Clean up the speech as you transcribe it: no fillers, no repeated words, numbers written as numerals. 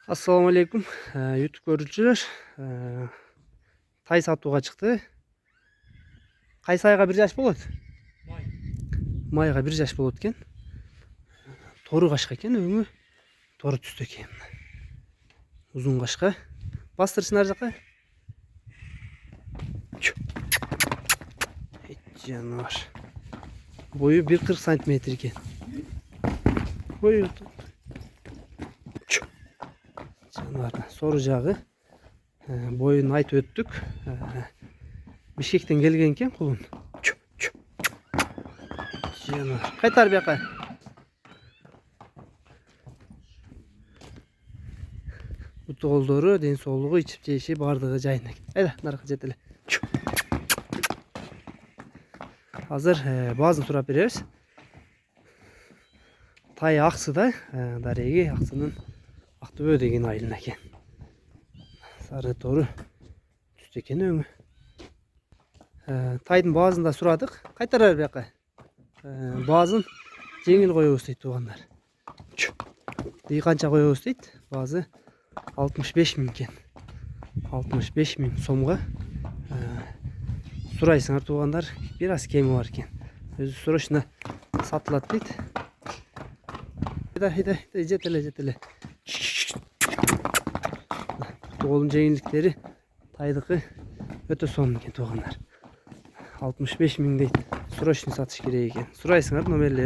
Assalamu alaikum. YouTube görücüler. Tay satууга чыкты. Кайсы айга 1 жаш болот? Майга 1 жаш болот экен. Тору кашка экен, өңү тору түстө экен. Узун кашка. Бастырчын ар жака. Жанар. Бою 1,40 см экен. Бою жанар. Сору жагы. Boyunu aytып өттүк. Бишкектен келген экен кулун. Кайтар бияка. Буту колдору, ден соолугу, ичип жеши бардыгы жайына. Айда, наркы жет эле. Азыр баазын сурап беребиз. Тай Аксыда, дареги Аксынын Актөбө деген айылына экен. Сары тору түстө экен өңү. Тайдын баазында сурадык. Кайтарар бияка. Баазын жеңил коебуз дейт туугандар. Дей канча коебуз дейт? Баазы 65 миң экен. 65 миң сомго сурайсыңар туугандар. Бир аз кеми бар экен. Өзү срочно сатылат дейт. Хайда, жет эле. Колун жеңилдиктери тайдыкы өтө сонун экен туугандар. 65 миң дейт. Срочно сатыш керек экен. Сурайсыңар номерлерин.